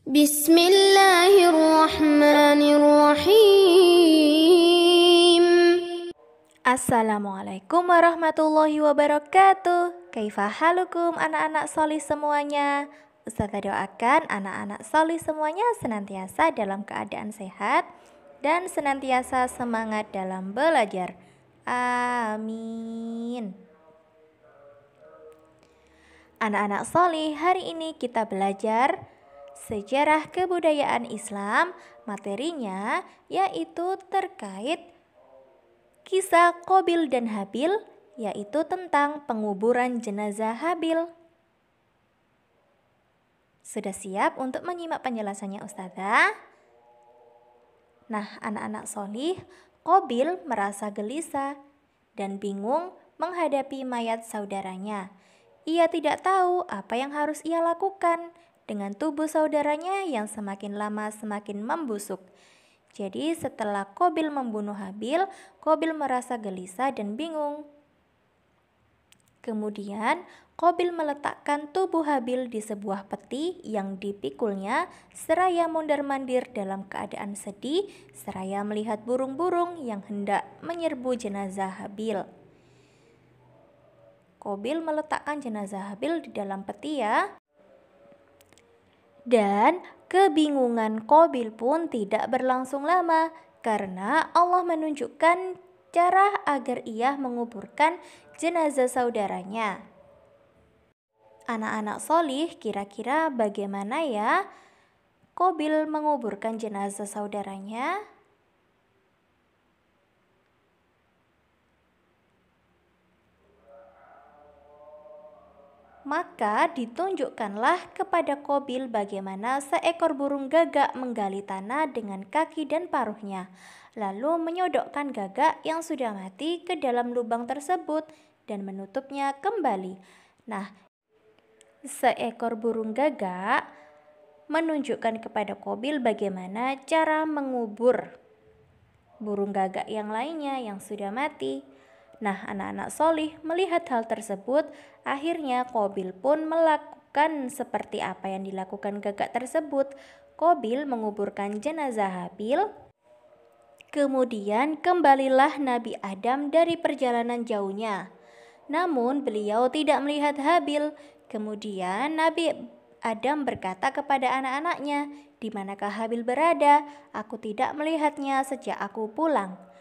Bismillahirrahmanirrahim. Assalamualaikum warahmatullahi wabarakatuh. Kaifa halukum anak-anak solih semuanya? Ustazah doakan anak-anak solih semuanya senantiasa dalam keadaan sehat dan senantiasa semangat dalam belajar. Amin. Anak-anak solih, hari ini kita belajar sejarah kebudayaan Islam. Materinya yaitu terkait kisah Qabil dan Habil, yaitu tentang penguburan jenazah Habil. Sudah siap untuk menyimak penjelasannya Ustazah? Nah, anak-anak solih, Qabil merasa gelisah dan bingung menghadapi mayat saudaranya. Ia tidak tahu apa yang harus ia lakukan dengan tubuh saudaranya yang semakin lama semakin membusuk. Jadi setelah Qabil membunuh Habil, Qabil merasa gelisah dan bingung. Kemudian Qabil meletakkan tubuh Habil di sebuah peti yang dipikulnya seraya mondar-mandir dalam keadaan sedih seraya melihat burung-burung yang hendak menyerbu jenazah Habil. Qabil meletakkan jenazah Habil di dalam peti ya. Dan kebingungan Qabil pun tidak berlangsung lama karena Allah menunjukkan cara agar ia menguburkan jenazah saudaranya. Anak-anak solih, kira-kira bagaimana ya Qabil menguburkan jenazah saudaranya? Maka ditunjukkanlah kepada Qabil bagaimana seekor burung gagak menggali tanah dengan kaki dan paruhnya, lalu menyodokkan gagak yang sudah mati ke dalam lubang tersebut dan menutupnya kembali. Nah, seekor burung gagak menunjukkan kepada Qabil bagaimana cara mengubur burung gagak yang lainnya yang sudah mati. Nah, anak-anak solih melihat hal tersebut, akhirnya Qabil pun melakukan seperti apa yang dilakukan gagak tersebut. Qabil menguburkan jenazah Habil. Kemudian kembalilah Nabi Adam dari perjalanan jauhnya. Namun beliau tidak melihat Habil. Kemudian Nabi Adam berkata kepada anak-anaknya, "Di manakah Habil berada? Aku tidak melihatnya sejak aku pulang."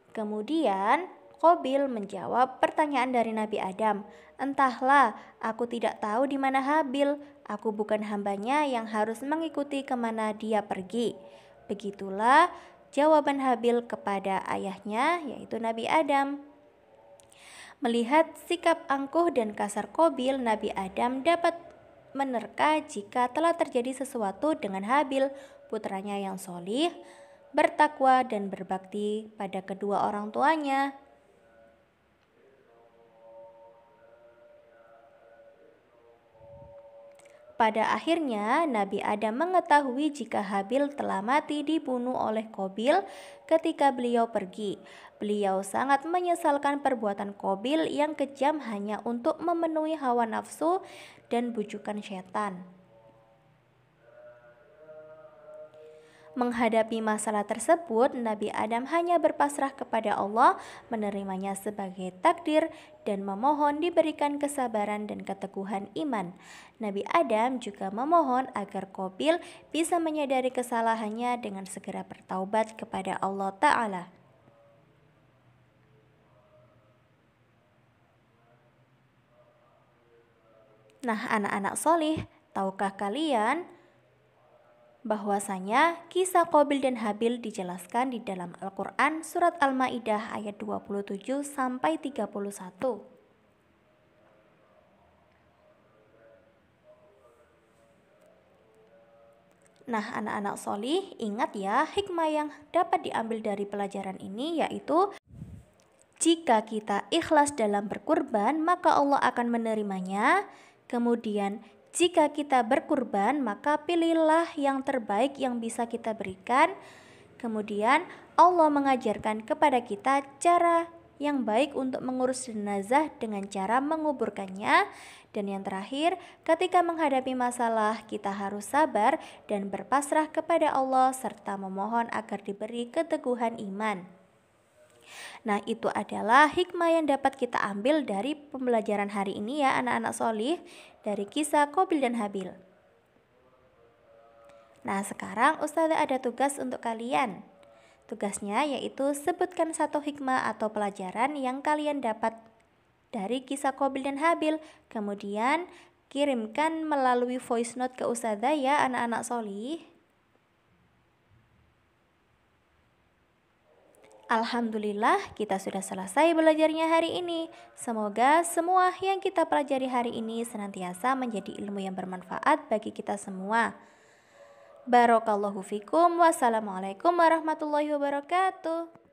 Kemudian Qabil menjawab pertanyaan dari Nabi Adam, "Entahlah, aku tidak tahu di mana Habil. Aku bukan hambanya yang harus mengikuti kemana dia pergi." Begitulah jawaban Habil kepada ayahnya, yaitu Nabi Adam. Melihat sikap angkuh dan kasar Qabil, Nabi Adam dapat menerka jika telah terjadi sesuatu dengan Habil, putranya yang solih, bertakwa dan berbakti pada kedua orang tuanya. Pada akhirnya Nabi Adam mengetahui jika Habil telah mati dibunuh oleh Qabil ketika beliau pergi. Beliau sangat menyesalkan perbuatan Qabil yang kejam hanya untuk memenuhi hawa nafsu dan bujukan setan. Menghadapi masalah tersebut, Nabi Adam hanya berpasrah kepada Allah, menerimanya sebagai takdir, dan memohon diberikan kesabaran dan keteguhan iman. Nabi Adam juga memohon agar Qabil bisa menyadari kesalahannya dengan segera bertaubat kepada Allah Ta'ala. Nah, anak-anak solih, tahukah kalian bahwasanya kisah Qabil dan Habil dijelaskan di dalam Al-Quran surat Al-Ma'idah ayat 27 sampai 31. Nah, anak-anak solih, ingat ya hikmah yang dapat diambil dari pelajaran ini, yaitu jika kita ikhlas dalam berkurban, maka Allah akan menerimanya. Kemudian jika kita berkurban, maka pilihlah yang terbaik yang bisa kita berikan. Kemudian Allah mengajarkan kepada kita cara yang baik untuk mengurus jenazah dengan cara menguburkannya. Dan yang terakhir, ketika menghadapi masalah, kita harus sabar dan berpasrah kepada Allah serta memohon agar diberi keteguhan iman. Nah, itu adalah hikmah yang dapat kita ambil dari pembelajaran hari ini ya anak-anak solih, dari kisah Qabil dan Habil. Nah, sekarang Ustazah ada tugas untuk kalian. Tugasnya yaitu sebutkan satu hikmah atau pelajaran yang kalian dapat dari kisah Qabil dan Habil. Kemudian kirimkan melalui voice note ke Ustazah ya anak-anak solih. Alhamdulillah kita sudah selesai belajarnya hari ini. Semoga semua yang kita pelajari hari ini senantiasa menjadi ilmu yang bermanfaat bagi kita semua. Barakallahu fikum. Wassalamualaikum warahmatullahi wabarakatuh.